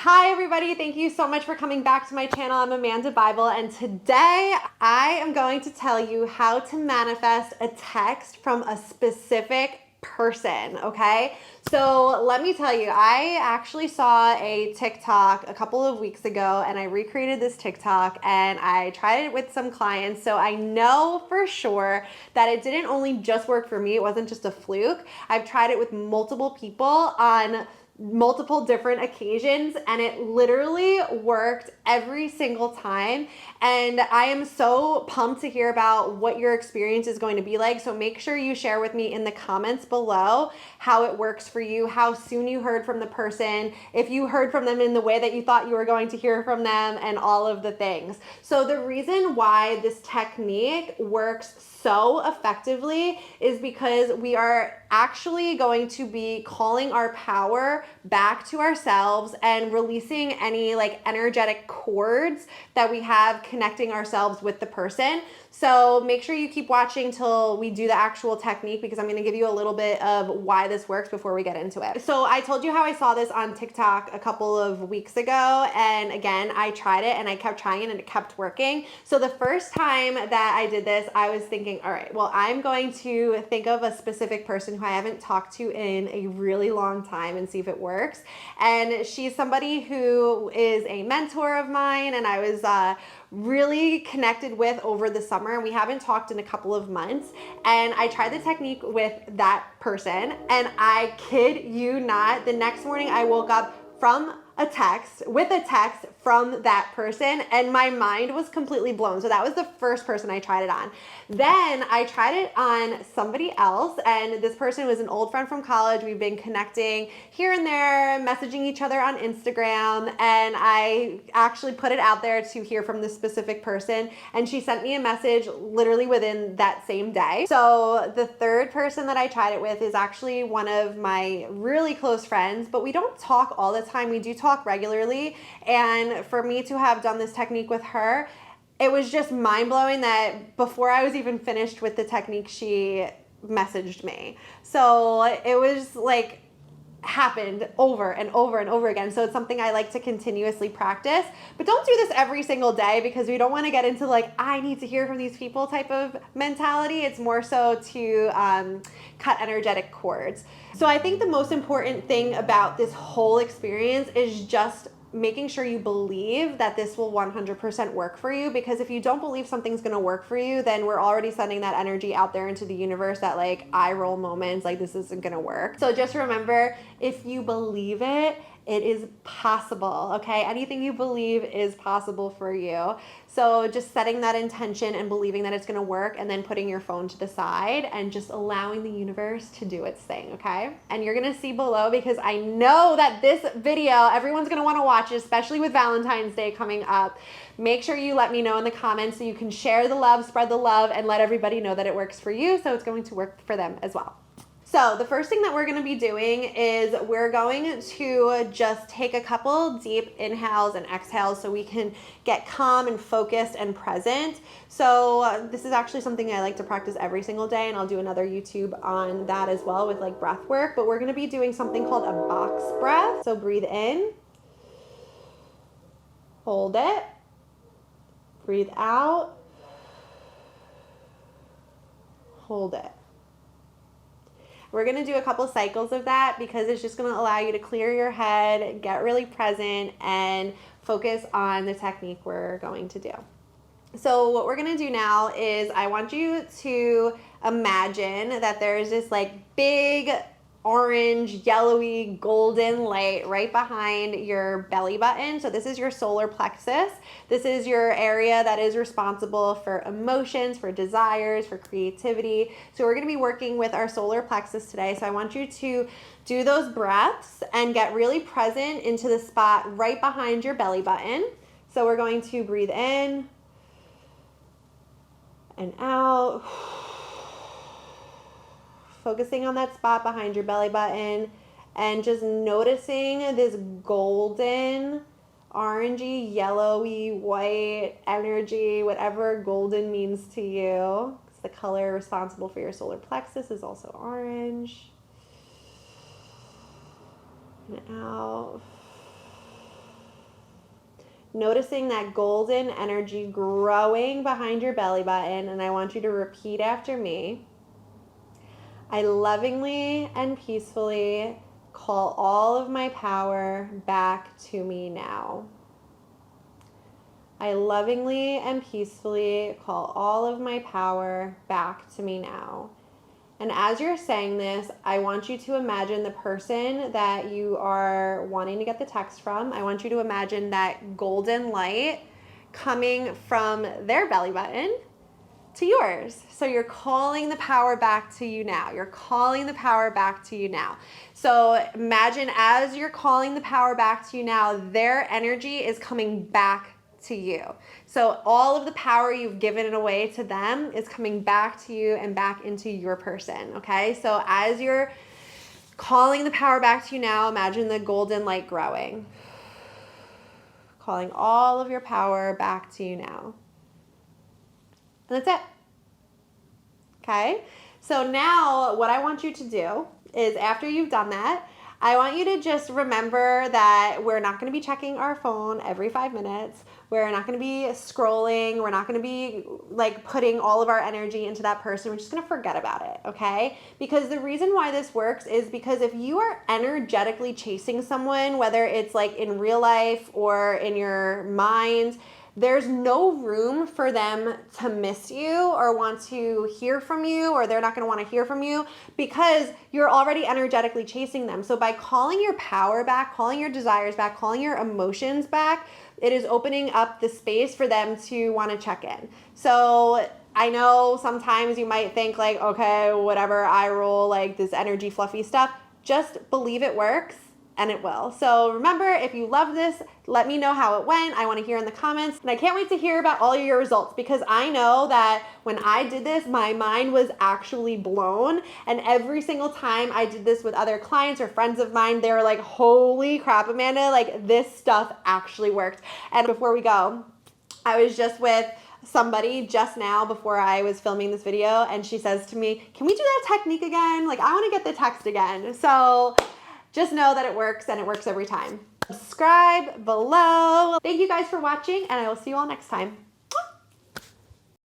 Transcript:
Hi everybody, thank you so much for coming back to my channel. I'm Amanda Bybel, and today I am going to tell you how to manifest a text from a specific person, okay? So let me tell you, I actually saw a TikTok a couple of weeks ago and I recreated this TikTok and I tried it with some clients. So I know for sure that it didn't only just work for me, it wasn't just a fluke. I've tried it with multiple people on multiple different occasions and it literally worked every single time, and I am so pumped to hear about what your experience is going to be like. So make sure you share with me in the comments below how it works for you, how soon you heard from the person, if you heard from them in the way that you thought you were going to hear from them, and all of the things. So the reason why this technique works so effectively is because we are actually going to be calling our power back to ourselves and releasing any like energetic cords that we have connecting ourselves with the person. So make sure you keep watching till we do the actual technique, because I'm going to give you a little bit of why this works before we get into it. So I told you how I saw this on TikTok a couple of weeks ago, and again I tried it and I kept trying it and it kept working. So the first time that I did this, I was thinking, all right, well, I'm going to think of a specific person who I haven't talked to in a really long time and see if it works. And she's somebody who is a mentor of mine, and I was really connected with over the summer, and we haven't talked in a couple of months. And I tried the technique with that person, and I kid you not, the next morning I woke up with a text from that person, and my mind was completely blown. So that was the first person I tried it on. Then I tried it on somebody else, and this person was an old friend from college. We've been connecting here and there, messaging each other on Instagram, and I actually put it out there to hear from this specific person, and she sent me a message literally within that same day. So the third person that I tried it with is actually one of my really close friends, but we don't talk all the time. We do talk regularly, and for me to have done this technique with her, it was just mind-blowing that before I was even finished with the technique, she messaged me. So it was like happened over and over and over again. So it's something I like to continuously practice, but don't do this every single day, because we don't want to get into like, I need to hear from these people type of mentality. It's more so to cut energetic cords. So I think the most important thing about this whole experience is just making sure you believe that this will 100% work for you, because if you don't believe something's going to work for you, then we're already sending that energy out there into the universe that like eye roll moments, like this isn't going to work. So just remember, if you believe it, it is possible, okay? Anything you believe is possible for you. So just setting that intention and believing that it's gonna work, and then putting your phone to the side and just allowing the universe to do its thing, okay? And you're gonna see below, because I know that this video, everyone's gonna wanna watch it, especially with Valentine's Day coming up. Make sure you let me know in the comments so you can share the love, spread the love, and let everybody know that it works for you, so it's going to work for them as well. So the first thing that we're going to be doing is we're going to just take a couple deep inhales and exhales so we can get calm and focused and present. So this is actually something I like to practice every single day, and I'll do another YouTube on that as well with like breath work. But we're going to be doing something called a box breath. So breathe in, hold it, breathe out, hold it. We're going to do a couple cycles of that, because it's just going to allow you to clear your head, get really present, and focus on the technique we're going to do. So what we're going to do now is I want you to imagine that there's this like big orange, yellowy, golden light right behind your belly button. So this is your solar plexus. This is your area that is responsible for emotions, for desires, for creativity. So we're going to be working with our solar plexus today. So I want you to do those breaths and get really present into the spot right behind your belly button. So we're going to breathe in and out, focusing on that spot behind your belly button, and just noticing this golden, orangey, yellowy, white energy, whatever golden means to you. It's the color responsible for your solar plexus is also orange. And out. noticing that golden energy growing behind your belly button. And I want you to repeat after me. I lovingly and peacefully call all of my power back to me now. I lovingly and peacefully call all of my power back to me now. And as you're saying this, I want you to imagine the person that you are wanting to get the text from. I want you to imagine that golden light coming from their belly button to yours. So you're calling the power back to you now. You're calling the power back to you now. So imagine as you're calling the power back to you now, their energy is coming back to you. So all of the power you've given it away to them is coming back to you and back into your person, okay? So as you're calling the power back to you now, imagine the golden light growing. Calling all of your power back to you now. And that's it. Okay? So now what I want you to do is after you've done that, I want you to just remember that we're not going to be checking our phone every 5 minutes. We're not going to be scrolling. We're not going to be like putting all of our energy into that person. We're just going to forget about it, okay? Because the reason why this works is because if you are energetically chasing someone, whether it's like in real life or in your mind, there's no room for them to miss you or want to hear from you, or they're not going to want to hear from you because you're already energetically chasing them. So by calling your power back, calling your desires back, calling your emotions back, it is opening up the space for them to want to check in. So I know sometimes you might think like, okay, whatever, I roll, like this energy fluffy stuff. Just believe it works. And it will. So remember, if you love this, let me know how it went. I want to hear in the comments. And I can't wait to hear about all your results because I know that when I did this, my mind was actually blown. And every single time I did this with other clients or friends of mine, they were like, holy crap, Amanda, like this stuff actually worked. And before we go, I was just with somebody just now before I was filming this video, and she says to me, can we do that technique again? Like, I want to get the text again. So just know that it works, and it works every time. Subscribe below. Thank you guys for watching, and I will see you all next time.